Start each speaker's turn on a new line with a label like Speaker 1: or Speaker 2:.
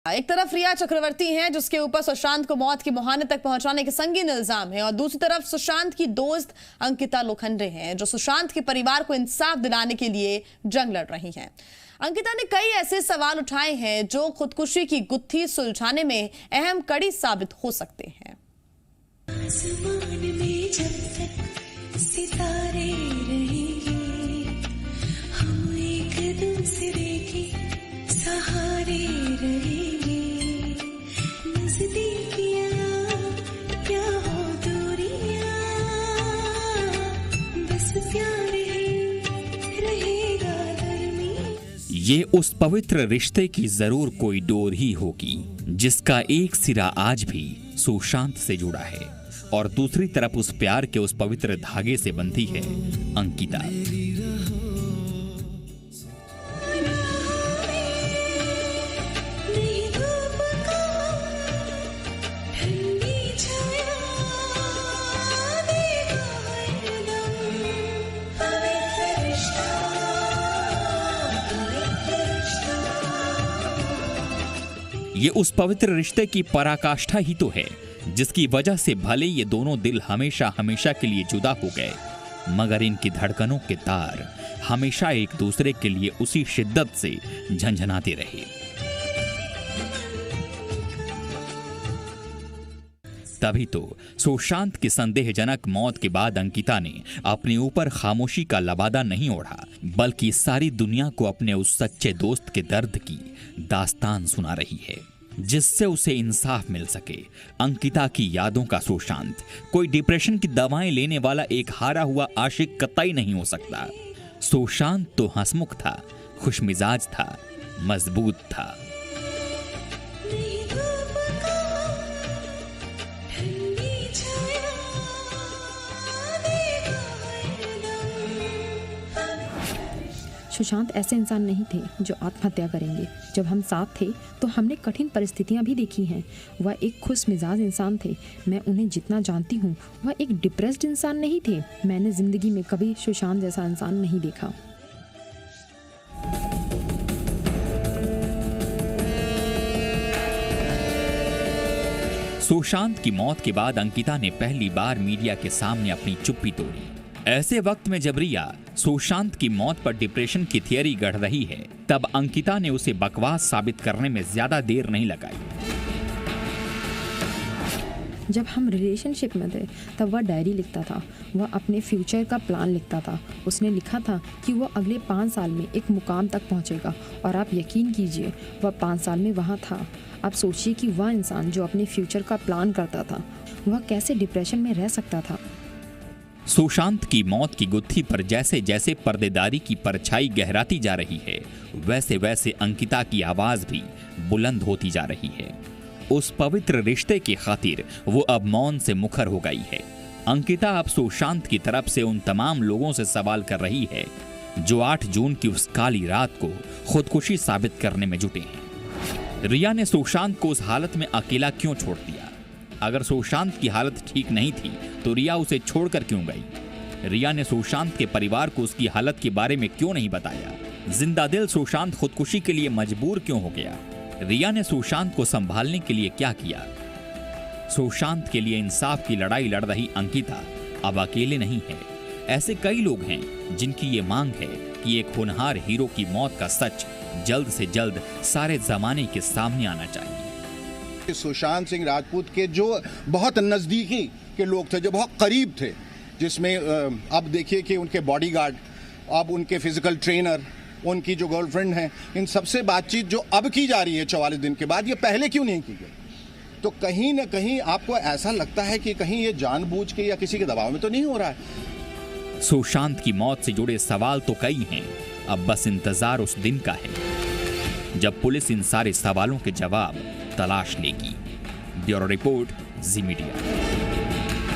Speaker 1: एक तरफ रिया चक्रवर्ती हैं जिसके ऊपर सुशांत को मौत की मुहाने तक पहुंचाने के संगीन इल्जाम है और दूसरी तरफ सुशांत की दोस्त अंकिता लोखंडे हैं जो सुशांत के परिवार को इंसाफ दिलाने के लिए जंग लड़ रही हैं। अंकिता ने कई ऐसे सवाल उठाए हैं जो खुदकुशी की गुत्थी सुलझाने में अहम कड़ी साबित हो सकते हैं।
Speaker 2: आसमान में जब तक सितारे रहेंगे, हम एक दूसरे के सहारे रहेंगे। नजदीकियां क्या हो दूरियां, बस प्यार ही रहेगा दरमियां।
Speaker 3: ये उस पवित्र रिश्ते की जरूर कोई डोर ही होगी जिसका एक सिरा आज भी सुशांत से जुड़ा है और दूसरी तरफ उस प्यार के उस पवित्र धागे से बंधी है अंकिता। ये उस पवित्र रिश्ते की पराकाष्ठा ही तो है जिसकी वजह से भले ये दोनों दिल हमेशा हमेशा के लिए जुदा हो गए, मगर इनकी धड़कनों के तार हमेशा एक दूसरे के लिए उसी शिद्दत से झंझनाते रहे। तभी तो सुशांत की संदेहजनक मौत के बाद अंकिता ने अपने ऊपर खामोशी का लबादा नहीं ओढ़ा, बल्कि सारी दुनिया को अपने उस सच्चे दोस्त के दर्द की दास्तान सुना रही है जिससे उसे इंसाफ मिल सके। अंकिता की यादों का सुशांत कोई डिप्रेशन की दवाएं लेने वाला एक हारा हुआ आशिक कतई नहीं हो सकता। सुशांत तो हंसमुख था, खुशमिजाज था, मजबूत था।
Speaker 4: सुशांत ऐसे इंसान नहीं थे जो आत्महत्या करेंगे। जब हम साथ थे तो हमने कठिन परिस्थितियां भी देखी हैं। वह एक खुश मिजाज इंसान थे। मैं उन्हें जितना जानती हूँ वह एक डिप्रेस्ड इंसान नहीं थे। मैंने जिंदगी में कभी सुशांत जैसा इंसान नहीं देखा।
Speaker 3: सुशांत की मौत के बाद अंकिता ने पहली बार मीडिया के सामने अपनी चुप्पी तोड़ी। ऐसे वक्त में जब रिया सुशांत की मौत पर डिप्रेशन की थियरी गढ़ रही है, तब अंकिता ने उसे बकवास साबित करने में ज्यादा देर नहीं लगाई।
Speaker 4: जब हम रिलेशनशिप में थे तब वह डायरी लिखता था। वह अपने फ्यूचर का प्लान लिखता था। उसने लिखा था कि वह अगले 5 साल में एक मुकाम तक पहुंचेगा और आप यकीन कीजिए वह 5 साल में वहां था। आप सोचिए कि वह इंसान जो अपने फ्यूचर का प्लान करता था वह कैसे डिप्रेशन में रह सकता था।
Speaker 3: सुशांत की मौत की गुत्थी पर जैसे जैसे पर्देदारी की परछाई गहराती जा रही है, वैसे वैसे अंकिता की आवाज भी बुलंद होती जा रही है। उस पवित्र रिश्ते की खातिर वो अब मौन से मुखर हो गई है। अंकिता अब सुशांत की तरफ से उन तमाम लोगों से सवाल कर रही है जो 8 जून की उस काली रात को खुदकुशी साबित करने में जुटे हैं। रिया ने सुशांत को उस हालत में अकेला क्यों छोड़ दिया? अगर सुशांत की हालत ठीक नहीं थी तो रिया उसे छोड़कर क्यों गई? रिया ने सुशांत के परिवार को उसकी हालत के बारे में क्यों नहीं बताया? जिंदा दिल सुशांत खुदकुशी के लिए मजबूर क्यों हो गया? रिया ने सुशांत को संभालने के लिए क्या किया? सुशांत के लिए इंसाफ की लड़ाई लड़ रही अंकिता अब अकेले नहीं है। ऐसे कई लोग हैं जिनकी ये मांग है कि एक होनहार हीरो की मौत का सच जल्द से जल्द सारे जमाने के सामने आना चाहिए।
Speaker 5: सुशांत सिंह राजपूत के जो बहुत नजदीकी के लोग थे, जो बहुत करीब थे, जिसमें अब देखिए कि उनके बॉडीगार्ड, अब उनके फिजिकल ट्रेनर, उनकी जो गर्लफ्रेंड है, इन सबसे बातचीत जो अब की जा रही है 44 दिन के बाद, ये पहले क्यों नहीं की गई? तो कहीं ना कहीं आपको ऐसा लगता है कि कहीं ये जानबूझ के या किसी के दबाव में तो नहीं हो रहा है।
Speaker 3: सुशांत की मौत से जुड़े सवाल तो कई हैं, अब बस इंतजार उस दिन का है जब पुलिस इन सारे सवालों के जवाब तलाश लेगी। ब्यूरो रिपोर्ट, जी मीडिया।